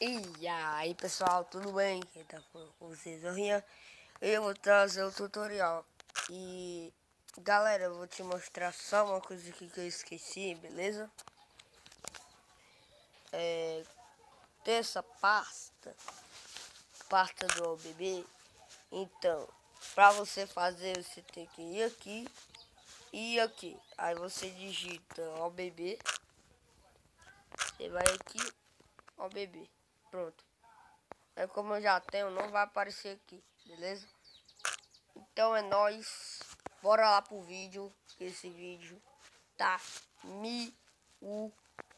E aí pessoal, tudo bem? Quem tá falando com vocês é o Rian. Eu vou trazer o tutorial. E galera, eu vou te mostrar só uma coisa aqui que eu esqueci, beleza? Ter essa pasta do OBB. Então, pra você fazer, você tem que ir aqui e aqui. Aí você digita OBB. Você vai aqui, OBB. Pronto. Aí como eu já tenho, não vai aparecer aqui, beleza? Então é nóis. Bora lá pro vídeo, que esse vídeo tá 1000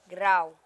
grau.